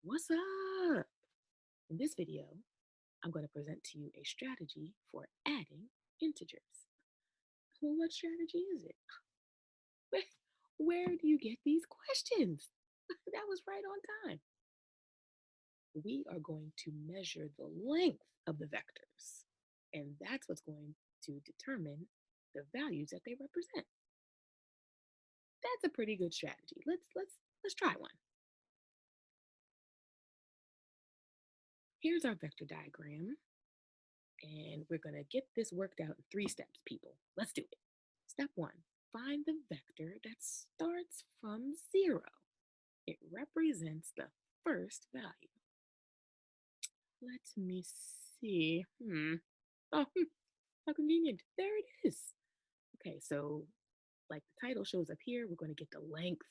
What's up? In this video, I'm going to present to you a strategy for adding integers. Well, what strategy is it? Where, where do you get these questions? That was right on time. We are going to measure the length of the vectors, and that's what's going to determine the values that they represent. That's a pretty good strategy. Let's try one. Here's our vector diagram. And we're going to get this worked out in 3 steps, people. Let's do it. Step 1, find the vector that starts from 0. It represents the first value. Let me see. Oh, how convenient. There it is. Okay, so like the title shows up here, we're going to get the length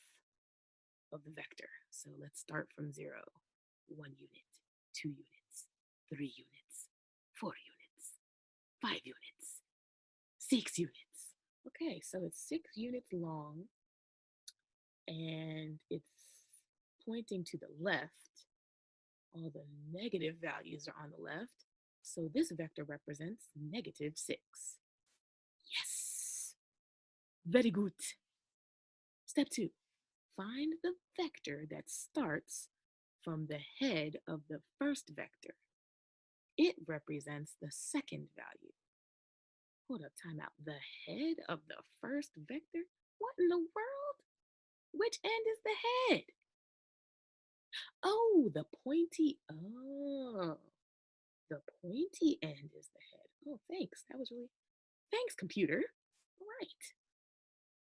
of the vector. So let's start from 0. 1 unit, 2 units, 3 units, 4 units, 5 units, 6 units. Okay, so it's 6 units long and it's pointing to the left. All the negative values are on the left. So this vector represents -6. Yes, very good. Step 2, find the vector that starts from the head of the first vector. It represents the second value. Hold up, time out. The head of the first vector? What in the world? Which end is the head? Oh, the pointy. Oh, the pointy end is the head. Oh, thanks. That was really. Thanks, computer. All right.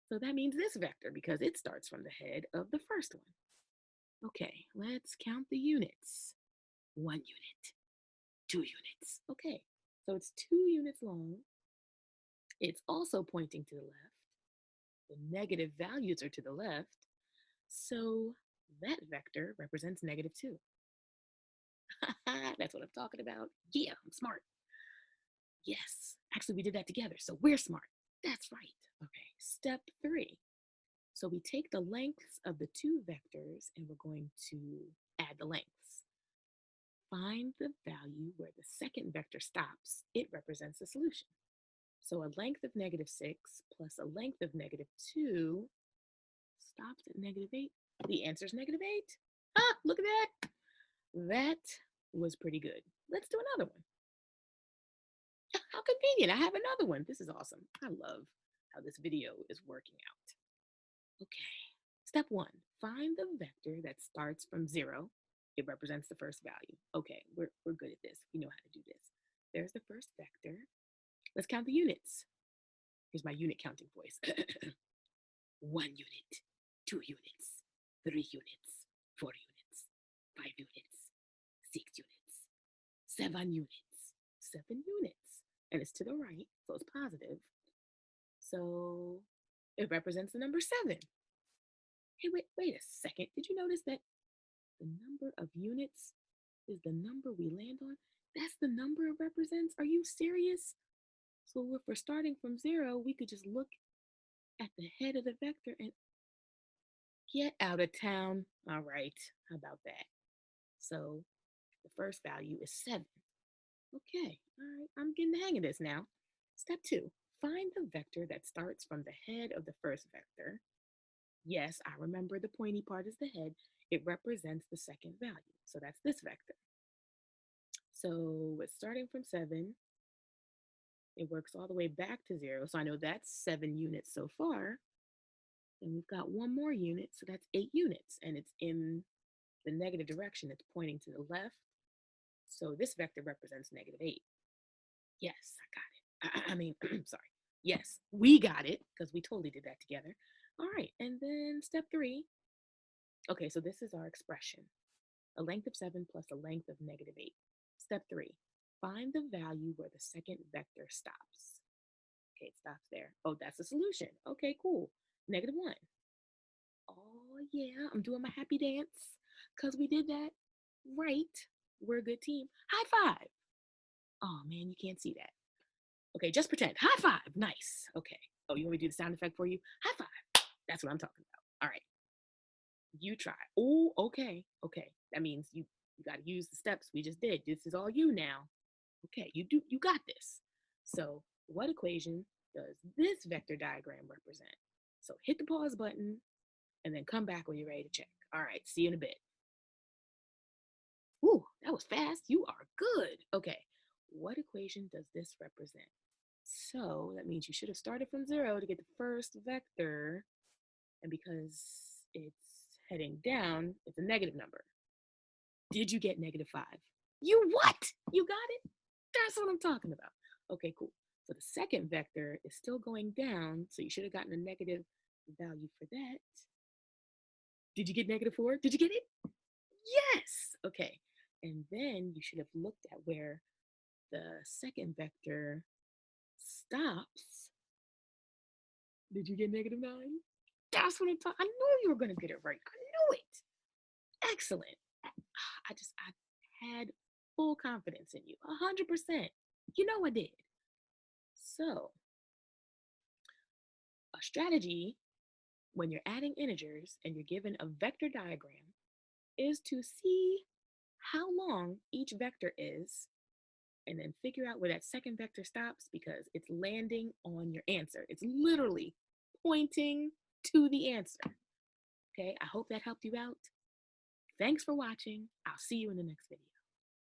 So that means this vector because it starts from the head of the first one. Okay, let's count the units. 1 unit, 2 units. Okay, so it's 2 units long. It's also pointing to the left. The negative values are to the left. So that vector represents -2. That's what I'm talking about. Yeah, I'm smart. Yes, actually, we did that together, so we're smart. That's right. Okay, step 3. So we take the lengths of the 2 vectors and we're going to add the lengths. Find the value where the second vector stops. It represents the solution. So a length of -6 plus a length of -2 stops at -8. The answer is -8. Ah, look at that. That was pretty good. Let's do another one. How convenient. I have another one. This is awesome. I love how this video is working out. Okay. Step 1, find the vector that starts from 0. It represents the first value. Okay, we're good at this. We know how to do this. There's the first vector. Let's count the units. Here's my unit counting voice. 1 unit, 2 units, 3 units, 4 units, 5 units, 6 units, 7 units, 7 units. And it's to the right, so it's positive. So it represents the number 7. Hey, wait a second. Did you notice that the number of units is the number we land on? That's the number it represents? Are you serious? So if we're starting from 0, we could just look at the head of the vector and get out of town. All right, how about that? So the first value is 7. Okay, all right, I'm getting the hang of this now. Step 2, find the vector that starts from the head of the first vector. Yes, I remember the pointy part is the head. It represents the second value. So that's this vector. So it's starting from 7. It works all the way back to 0. So I know that's 7 units so far. And we've got one more unit, so that's 8 units. And it's in the negative direction. It's pointing to the left. So this vector represents -8. Yes, I got it. I mean, sorry. Yes, we got it because we totally did that together. All right, and then step 3. Okay, so this is our expression. A length of 7 plus a length of -8. Step 3, find the value where the second vector stops. Okay, it stops there. Oh, that's the solution. Okay, cool. -1. Oh, yeah, I'm doing my happy dance because we did that right. We're a good team. High five. Oh, man, you can't see that. Okay, just pretend. High five. Nice. Okay. Oh, you want me to do the sound effect for you? High five. That's what I'm talking about. All right. You try. Oh, okay. Okay. That means you got to use the steps we just did. This is all you now. Okay, you got this. So what equation does this vector diagram represent? So hit the pause button and then come back when you're ready to check. All right, see you in a bit. Ooh, that was fast. You are good. Okay, what equation does this represent? So that means you should have started from 0 to get the first vector. And because it's heading down, it's a negative number. Did you get -5? You what? You got it? That's what I'm talking about. Okay, cool. So the second vector is still going down, so you should have gotten a negative value for that. Did you get -4? Did you get it? Yes. Okay. And then you should have looked at where the second vector stops. Did you get -9? That's what I'm talking. I knew you were going to get it right. I knew it. Excellent. I had full confidence in you. 100%. You know I did. So, a strategy when you're adding integers and you're given a vector diagram is to see how long each vector is and then figure out where that second vector stops because it's landing on your answer. It's literally pointing to the answer. Okay, I hope that helped you out. Thanks for watching. I'll see you in the next video.